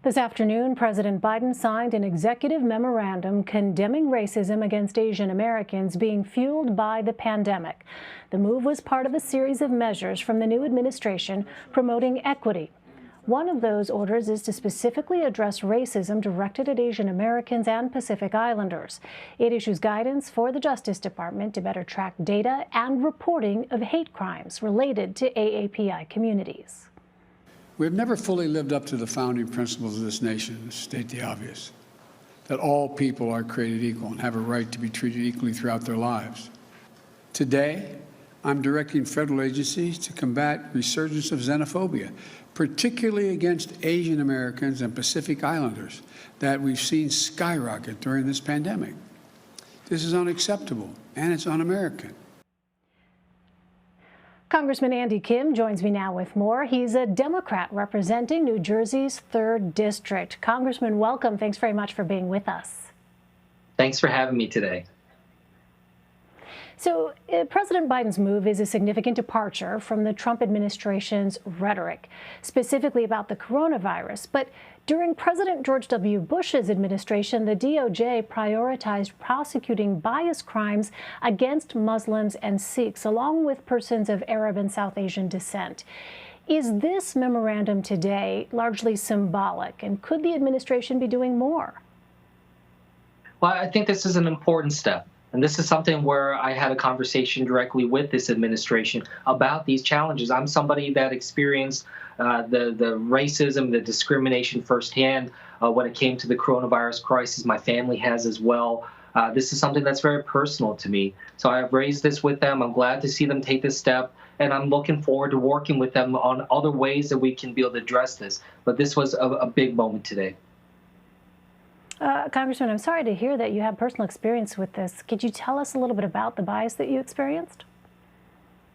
This afternoon, President Biden signed an executive memorandum condemning racism against Asian Americans being fueled by the pandemic. The move was part of a series of measures from the new administration promoting equity. One of those orders is to specifically address racism directed at Asian Americans and Pacific Islanders. It issues guidance for the Justice Department to better track data and reporting of hate crimes related to AAPI communities. We have never fully lived up to the founding principles of this nation, to state the obvious, that all people are created equal and have a right to be treated equally throughout their lives. Today, I'm directing federal agencies to combat resurgence of xenophobia, particularly against Asian Americans and Pacific Islanders that we've seen skyrocket during this pandemic. This is unacceptable, and it's un-American. Congressman Andy Kim joins me now with more. He's a Democrat representing New Jersey's 3rd District. Congressman, welcome. Thanks very much for being with us. Thanks for having me today. So President Biden's move is a significant departure from the Trump administration's rhetoric, specifically about the coronavirus. But during President George W. Bush's administration, the DOJ prioritized prosecuting bias crimes against Muslims and Sikhs, along with persons of Arab and South Asian descent. Is this memorandum today largely symbolic, and could the administration be doing more? Well, I think this is an important step. And this is something where I had a conversation directly with this administration about these challenges. I'm somebody that experienced the racism, the discrimination firsthand when it came to the coronavirus crisis. My family has as well. This is something that's very personal to me. So I've raised this with them. I'm glad to see them take this step. And I'm looking forward to working with them on other ways that we can be able to address this. But this was a big moment today. Congressman, I'm sorry to hear that you have personal experience with this. Could you tell us a little bit about the bias that you experienced?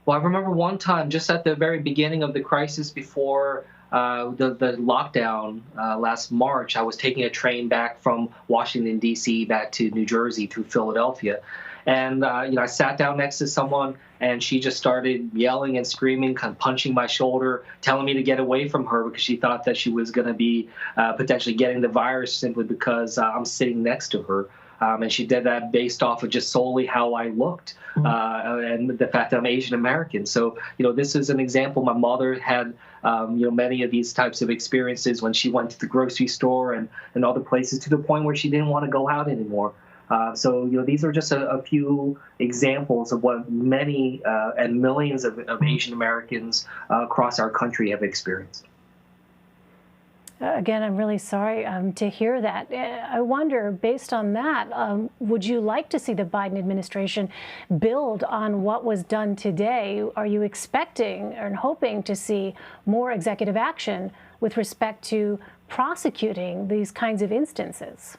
Well, I remember one time, just at the very beginning of the crisis before the lockdown last March, I was taking a train back from Washington, D.C. back to New Jersey through Philadelphia. And I sat down next to someone, and she just started yelling and screaming, kind of punching my shoulder, telling me to get away from her because she thought that she was going to be potentially getting the virus simply because I'm sitting next to her. And she did that based off of just solely how I looked and the fact that I'm Asian American. So, this is an example. My mother had, many of these types of experiences when she went to the grocery store and other places, to the point where she didn't want to go out anymore. So these are just a few examples of what many and millions of Asian Americans across our country have experienced. Again, I'm really sorry to hear that. I wonder, based on that, would you like to see the Biden administration build on what was done today? Are you expecting and hoping to see more executive action with respect to prosecuting these kinds of instances?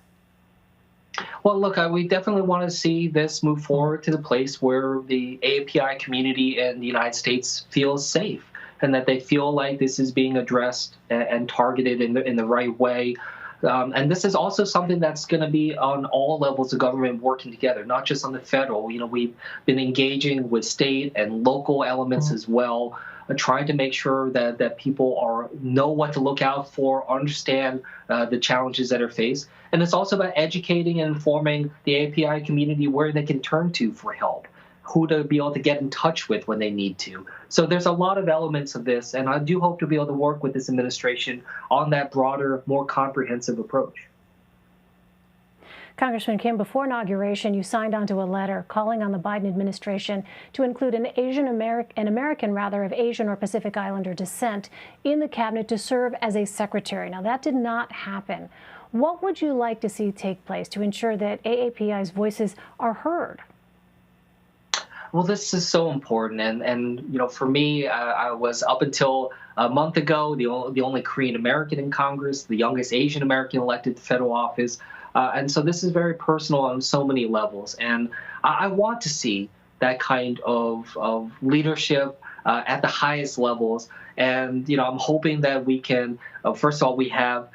Well, look, we definitely want to see this move forward to the place where the AAPI community in the United States feels safe and that they feel like this is being addressed and targeted in the right way. And this is also something that's going to be on all levels of government working together, not just on the federal. We've been engaging with state and local elements as well, trying to make sure that people know what to look out for, understand the challenges that are faced. And it's also about educating and informing the API community where they can turn to for help, who to be able to get in touch with when they need to. So there's a lot of elements of this, and I do hope to be able to work with this administration on that broader, more comprehensive approach. Congressman Kim, before inauguration, you signed onto a letter calling on the Biden administration to include an American of Asian or Pacific Islander descent in the cabinet to serve as a secretary. Now, that did not happen. What would you like to see take place to ensure that AAPI's voices are heard? Well, this is so important, and for me, I was up until a month ago the only Korean American in Congress, the youngest Asian American elected to federal office. And so this is very personal on so many levels. And I want to see that kind of leadership at the highest levels. And, I'm hoping that we can, first of all, we have,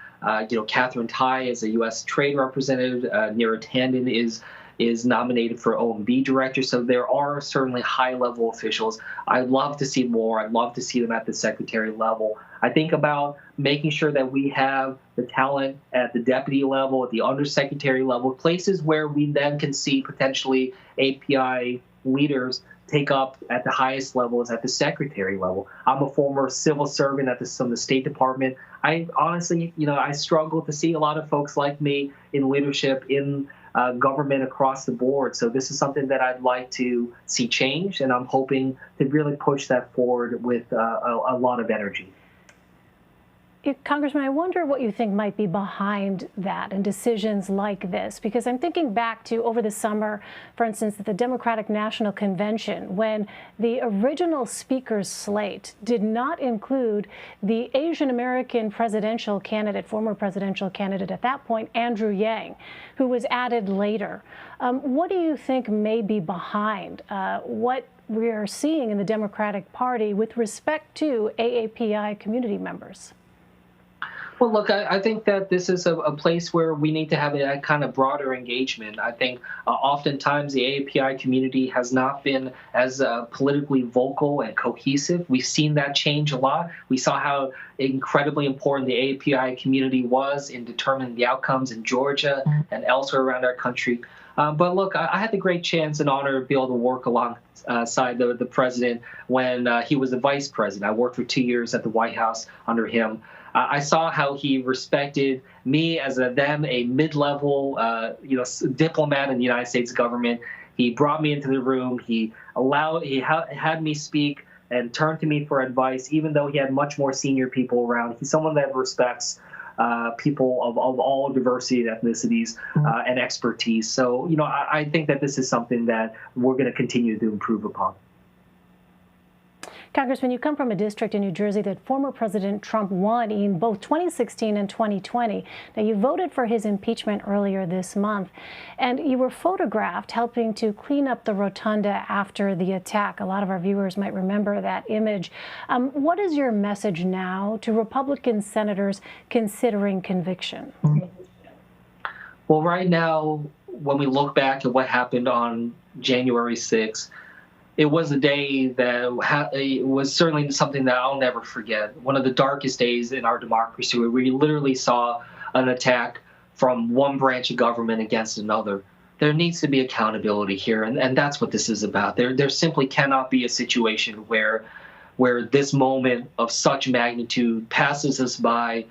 Catherine Tai as a U.S. trade representative. Neera Tanden is is nominated for OMB director. So there are certainly high-level officials. I'd love to see more. I'd love to see them at the secretary level. I think about making sure that we have the talent at the deputy level, at the undersecretary level, places where we then can see potentially API leaders take up at the highest levels at the secretary level. I'm a former civil servant at the State Department. I honestly, I struggle to see a lot of folks like me in leadership in government across the board. So this is something that I'd like to see change, and I'm hoping to really push that forward with a lot of energy. Congressman, I wonder what you think might be behind that and decisions like this, because I'm thinking back to over the summer, for instance, at the Democratic National Convention, when the original speaker's slate did not include the Asian American presidential candidate, former presidential candidate at that point, Andrew Yang, who was added later. What do you think may be behind what we are seeing in the Democratic Party with respect to AAPI community members? Well, look, I think that this is a place where we need to have a kind of broader engagement. I think oftentimes the AAPI community has not been as politically vocal and cohesive. We've seen that change a lot. We saw how incredibly important the AAPI community was in determining the outcomes in Georgia and elsewhere around our country. But look, I had the great chance and honor to be able to work alongside the president when he was the vice president. I worked for 2 years at the White House under him. I saw how he respected me as a mid-level, diplomat in the United States government. He brought me into the room. He had me speak and turn to me for advice, even though he had much more senior people around. He's someone that respects people of all diversity and ethnicities and expertise. So, I think that this is something that we're going to continue to improve upon. Congressman, you come from a district in New Jersey that former President Trump won in both 2016 and 2020. Now, you voted for his impeachment earlier this month, and you were photographed helping to clean up the rotunda after the attack. A lot of our viewers might remember that image. What is your message now to Republican senators considering conviction? Well, right now, when we look back at what happened on January 6th, it was a day that it was certainly something that I'll never forget. One of the darkest days in our democracy, where we literally saw an attack from one branch of government against another. There needs to be accountability here, and that's what this is about. There simply cannot be a situation where this moment of such magnitude passes us by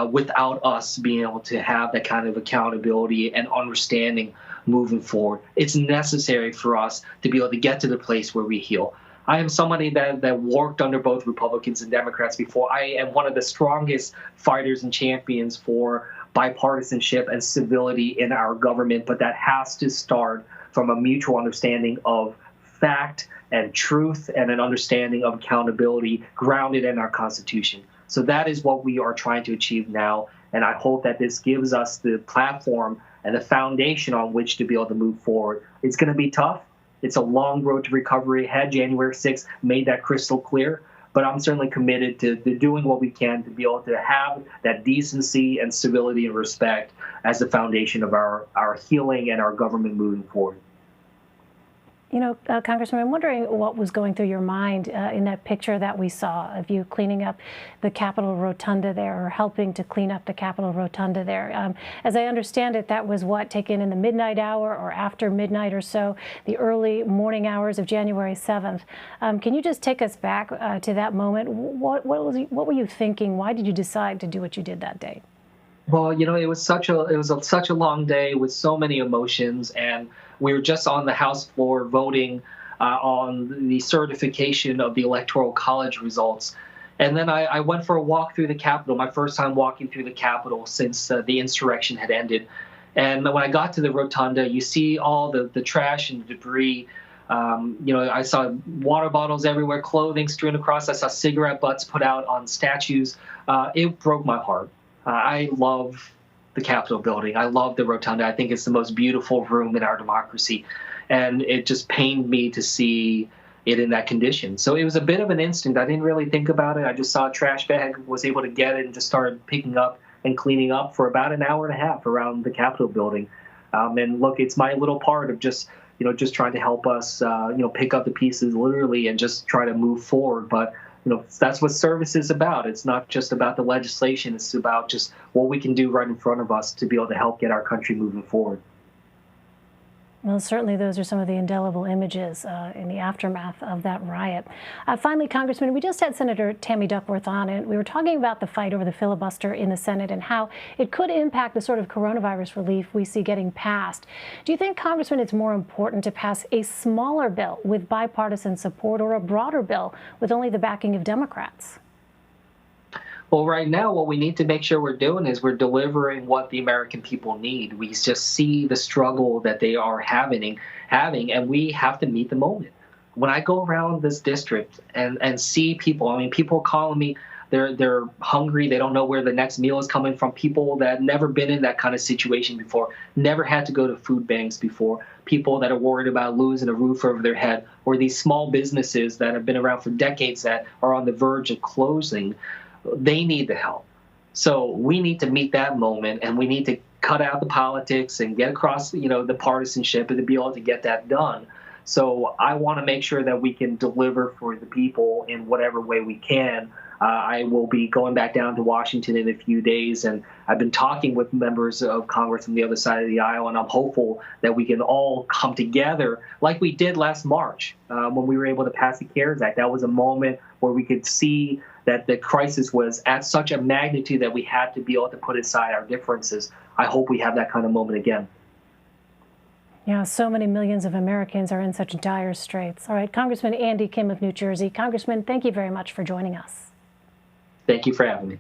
without us being able to have that kind of accountability and understanding moving forward. It's necessary for us to be able to get to the place where we heal. I am somebody that worked under both Republicans and Democrats before. I am one of the strongest fighters and champions for bipartisanship and civility in our government, but that has to start from a mutual understanding of fact and truth and an understanding of accountability grounded in our Constitution. So that is what we are trying to achieve now, and I hope that this gives us the platform and the foundation on which to be able to move forward. It's going to be tough. It's a long road to recovery ahead. January 6th made that crystal clear, but I'm certainly committed to doing what we can to be able to have that decency and civility and respect as the foundation of our healing and our government moving forward. Congressman, I'm wondering what was going through your mind in that picture that we saw of you cleaning up the Capitol Rotunda there, or helping to clean up the Capitol Rotunda there. As I understand it, that was taken in the midnight hour or after midnight or so, the early morning hours of January 7th. Can you just take us back to that moment? What were you thinking? Why did you decide to do what you did that day? Well, it was such a long day with so many emotions, and we were just on the House floor voting on the certification of the Electoral College results. And then I went for a walk through the Capitol, my first time walking through the Capitol since the insurrection had ended. And when I got to the rotunda, you see all the trash and debris. I saw water bottles everywhere, clothing strewn across. I saw cigarette butts put out on statues. It broke my heart. I love the Capitol building. I love the rotunda. I think it's the most beautiful room in our democracy. And it just pained me to see it in that condition. So it was a bit of an instinct. I didn't really think about it. I just saw a trash bag, was able to get it, and just started picking up and cleaning up for about an hour and a half around the Capitol building. And look, it's my little part of just trying to help us, pick up the pieces literally and just try to move forward. But that's what service is about. It's not just about the legislation. It's about just what we can do right in front of us to be able to help get our country moving forward. Well, certainly those are some of the indelible images in the aftermath of that riot. Finally, Congressman, we just had Senator Tammy Duckworth on, and we were talking about the fight over the filibuster in the Senate and how it could impact the sort of coronavirus relief we see getting passed. Do you think, Congressman, it's more important to pass a smaller bill with bipartisan support or a broader bill with only the backing of Democrats? Well, right now, what we need to make sure we're doing is we're delivering what the American people need. We just see the struggle that they are having, and we have to meet the moment. When I go around this district and see people, I mean, people calling me, they're hungry, they don't know where the next meal is coming from, people that have never been in that kind of situation before, never had to go to food banks before, people that are worried about losing a roof over their head, or these small businesses that have been around for decades that are on the verge of closing. They need the help. So we need to meet that moment, and we need to cut out the politics and get across, the partisanship and to be able to get that done. So I want to make sure that we can deliver for the people in whatever way we can. I will be going back down to Washington in a few days, and I've been talking with members of Congress from the other side of the aisle, and I'm hopeful that we can all come together like we did last March when we were able to pass the CARES Act. That was a moment where we could see that the crisis was at such a magnitude that we had to be able to put aside our differences. I hope we have that kind of moment again. Yeah, so many millions of Americans are in such dire straits. All right, Congressman Andy Kim of New Jersey. Congressman, thank you very much for joining us. Thank you for having me.